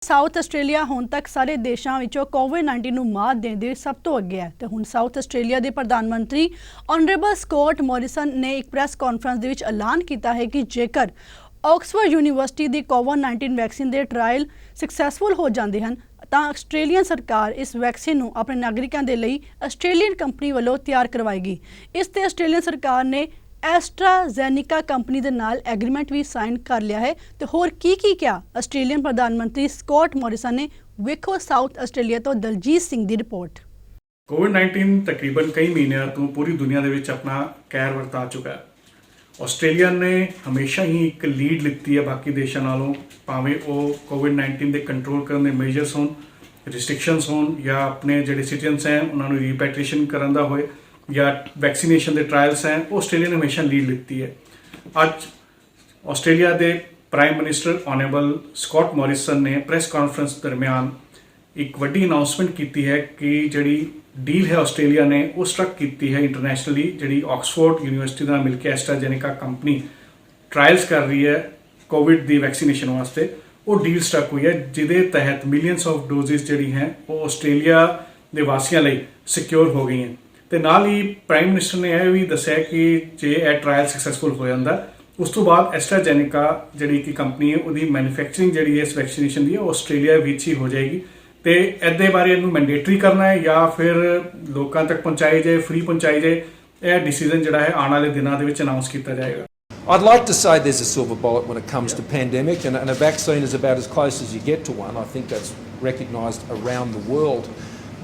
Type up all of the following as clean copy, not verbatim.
South Australia ਹੁਣ ਤੱਕ ਸਾਰੇ ਦੇਸ਼ਾਂ ਵਿੱਚੋਂ ਕੋਵਿਡ-19 ਨੂੰ ਮਾਤ ਦੇਣ ਦੇ ਸਭ ਤੋਂ ਅੱਗੇ ਹੈ ਤੇ ਹੁਣ ਸਾਊਥ ਆਸਟ੍ਰੇਲੀਆ ਦੇ ਪ੍ਰਧਾਨ ਮੰਤਰੀ ਆਨਰੇਬਲ ਸਕੌਟ ਮੋਰਿਸਨ ਨੇ ਇੱਕ ਪ੍ਰੈਸ ਕਾਨਫਰੰਸ ਦੇ ਵਿੱਚ ਐਲਾਨ ਕੀਤਾ ਹੈ ਕਿ ਜੇਕਰ ਆਕਸਫੋਰਡ ਯੂਨੀਵਰਸਿਟੀ ਦੀ ਕੋਵਿਡ-19 ਵੈਕਸੀਨ ਦੇ ਟ੍ਰਾਇਲ ਸਕਸੈਸਫੁਲ ਹੋ ਜਾਂਦੇ ਹਨ ਤਾਂ ਆਸਟ੍ਰੇਲੀਅਨ ਸਰਕਾਰ ਇਸ ਵੈਕਸੀਨ ਨੂੰ ਆਪਣੇ ਨਾਗਰਿਕਾਂ ਦੇ ਲਈ ਆਸਟ੍ਰੇਲੀਅਨ ਕੰਪਨੀ ਵੱਲੋਂ ਤਿਆਰ ਕਰਵਾਏਗੀ। ਇਸ ਤੇ ਆਸਟ੍ਰੇਲੀਅਨ ਸਰਕਾਰ ਨੇ ਐਸਟਰਾਜ਼ੈਨਿਕਾ ਕੰਪਨੀ ਦੇ ਨਾਲ ਐਗਰੀਮੈਂਟ ਵੀ ਸਾਈਨ ਕਰ ਲਿਆ ਹੈ ਤੇ ਹੋਰ ਕੀ ਕਿਹਾ ਆਸਟ੍ਰੇਲੀਅਨ ਪ੍ਰਧਾਨ ਮੰਤਰੀ ਸਕੌਟ ਮੋਰਿਸਨ ਨੇ। ਵੇਖੋ ਸਾਊਥ ਆਸਟ੍ਰੇਲੀਆ ਤੋਂ ਦਲਜੀਤ ਸਿੰਘ ਦੀ ਰਿਪੋਰਟ। कोविड-19 तकरीबन कई महीनों तो पूरी दुनिया ਦੇ ਵਿੱਚ ਆਪਣਾ ਕਹਿਰ ਵਰਤਾ ਚੁੱਕਾ ਹੈ। ਆਸਟ੍ਰੇਲੀਆ ਨੇ ਹਮੇਸ਼ਾ ਹੀ ਇੱਕ ਲੀਡ ਲਿੱਤੀ ਹੈ ਬਾਕੀ ਦੇਸ਼ਾਂ ਨਾਲੋਂ, ਭਾਵੇਂ ਉਹ ਕੋਵਿਡ-19 ਦੇ ਕੰਟਰੋਲ ਕਰਨ ਦੇ ਮੇਜਰਸ ਹੋਣ, ਰਿਸਟ੍ਰਿਕਸ਼ਨਸ ਹੋਣ ਜਾਂ ਆਪਣੇ ਜਿਹੜੇ ਸਿਟੀਜ਼ਨਸ ਹੈ ਉਹਨਾਂ ਨੂੰ ਰੀਪੈਟ੍ਰੀਏਸ਼ਨ ਕਰਨ ਦਾ ਹੋਏ ਜਾਂ ਵੈਕਸੀਨੇਸ਼ਨ ਦੇ ਟ੍ਰਾਇਲਸ ਹੈ, ਆਸਟ੍ਰੇਲੀਆ ਨੇ ਹਮੇਸ਼ਾ ਲੀਡ ਲਿੱਤੀ ਹੈ। ਅੱਜ ਆਸਟ੍ਰੇਲੀਆ ਦੇ prime minister honourable Scott Morrison ਨੇ ਪ੍ਰੈਸ ਕਾਨਫਰੰਸ ਦਰਮਿਆਨ ਇੱਕ ਵੱਡੀ ਅਨਾਉਂਸਮੈਂਟ ਕੀਤੀ ਹੈ ਕਿ ਜਿਹੜੀ ਡੀਲ ਹੈ ਆਸਟ੍ਰੇਲੀਆ ਨੇ ਉਹ ਸਟਰਕ ਕੀਤੀ ਹੈ ਇੰਟਰਨੈਸ਼ਨਲੀ, ਜਿਹੜੀ ਆਕਸਫੋਰਡ ਯੂਨੀਵਰਸਿਟੀ ਨਾਲ ਮਿਲ ਕੇ ਐਸਟਰਾਜ਼ੈਨਿਕਾ ਕੰਪਨੀ ਟ੍ਰਾਇਲਸ ਕਰ ਰਹੀ ਹੈ ਕੋਵਿਡ ਦੀ ਵੈਕਸੀਨੇਸ਼ਨ ਵਾਸਤੇ, ਉਹ ਡੀਲ ਸਟਰਕ ਹੋਈ ਹੈ ਜਿਹਦੇ ਤਹਿਤ ਮਿਲੀਅਨਸ ਆਫ ਡੋਜ਼ਿਸ ਜਿਹੜੀ ਹੈ ਉਹ ਆਸਟ੍ਰੇਲੀਆ ਦੇ ਵਾਸੀਆਂ ਲਈ ਸਿਕਿਉਰ ਹੋ ਗਈਆਂ। ਤੇ ਨਾਲ ਹੀ ਪ੍ਰਾਈਮ ਮਿਨਿਸਟਰ ਨੇ ਇਹ ਵੀ ਦੱਸਿਆ ਕਿ ਜੇ ਇਹ ਟ੍ਰਾਇਲ ਸਕਸੈਸਫੁਲ ਹੋ ਜਾਂਦਾ ਉਸ ਤੋਂ ਬਾਅਦ ਐਸਟਰਾਜ਼ੈਨਿਕਾ ਜਿਹੜੀ ਕਿ ਕੰਪਨੀ ਹੈ ਉਹਦੀ ਮੈਨੂਫੈਕਚਰਿੰਗ ਜਿਹੜੀ ਹੈ ਇਸ ਵੈਕਸੀਨੇਸ਼ਨ ਦੀ ਉਹ ਆਸਟ੍ਰੇਲੀਆ ਵਿੱਚ ਹੀ ਹੋ ਜਾਏਗੀ। ਤੇ ਇਹਦੇ ਬਾਰੇ ਇਹਨੂੰ ਮੈਂਡੇਟਰੀ ਕਰਨਾ ਹੈ ਜਾਂ ਫਿਰ ਲੋਕਾਂ ਤੱਕ ਪਹੁੰਚਾਈ ਜਾਏ, ਫ੍ਰੀ ਪਹੁੰਚਾਈ ਜਾਏ, ਇਹ ਡਿਸੀਜਨ ਜਿਹੜਾ ਹੈ ਆਉਣ ਵਾਲੇ ਦਿਨਾਂ ਦੇ ਵਿੱਚ ਅਨਾਉਂਸ ਕੀਤਾ ਜਾਏਗਾ। I'd like to say there's a silver bullet when it comes to pandemic, and a vaccine is about as close as you get to one. I think that's recognised around the world,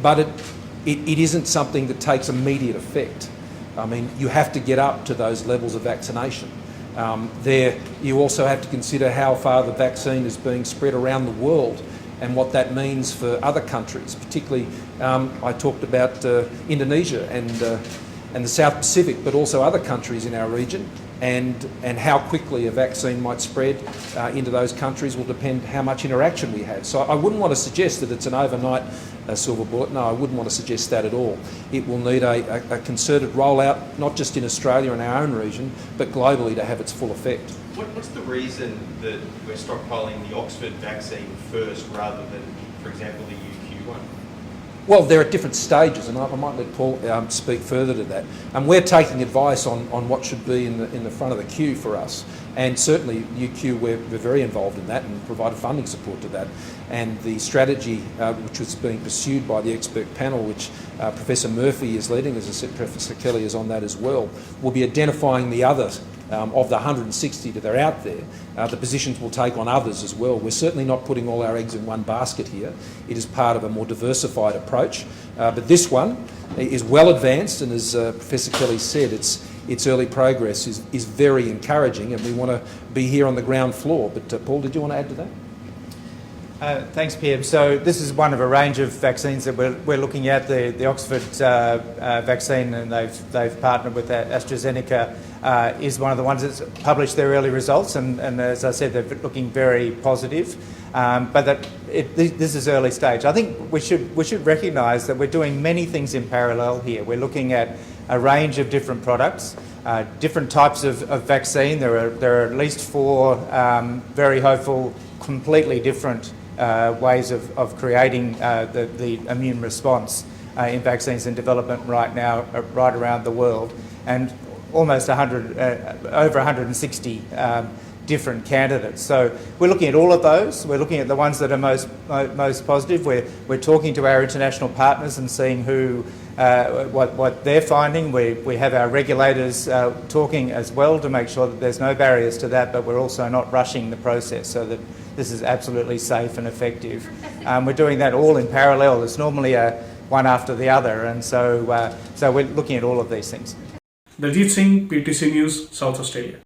but it isn't something that takes immediate effect. I mean, you have to get up to those levels of vaccination. There, you also have to consider how far the vaccine is being spread around the world and what that means for other countries. Particularly, I talked about Indonesia and the South Pacific, but also other countries in our region. And how quickly a vaccine might spread into those countries will depend how much interaction we have. So I wouldn't want to suggest that it's an overnight silver bullet. No, I wouldn't want to suggest that at all. It will need a concerted rollout, not just in Australia and our own region, but globally to have its full effect. What's the reason that we're stockpiling the Oxford vaccine first rather than, for example, the UQ one? Well, they're at different stages, and I might let Paul speak further to that. We're taking advice on what should be in the front of the queue for us, and certainly UQ, we're very involved in that and provided funding support to that. And the strategy which was being pursued by the expert panel, which Professor Murphy is leading, as I said, Professor Kelly is on that as well, will be identifying the others. Of the 160 that are out there, the positions will take on others as well. We're certainly not putting all our eggs in one basket here. It is part of a more diversified approach. But this one is well advanced, and as Professor Kelly said, its early progress is very encouraging, and we want to be here on the ground floor. But Paul, did you want to add to that? Thanks, PM. So this is one of a range of vaccines that we're looking at. The Oxford vaccine, and they've partnered with AstraZeneca, is one of the ones that's published their early results, and as I said, they're looking very positive. But this is early stage. I think we should recognise that we're doing many things in parallel here. We're looking at a range of different products, different types of vaccine. There are at least 4 very hopeful, completely different ways of creating the immune response in vaccines in development right now, right around the world, and almost over 160 different candidates. So we're looking at all of those. We're looking at the ones that are most positive. We're talking to our international partners and seeing what they're finding. We have our regulators talking as well to make sure that there's no barriers to that, but we're also not rushing the process so that this is absolutely safe and effective. We're doing that all in parallel. It's normally one after the other, and so we're looking at all of these things. Daljit Singh, PTC News, South Australia.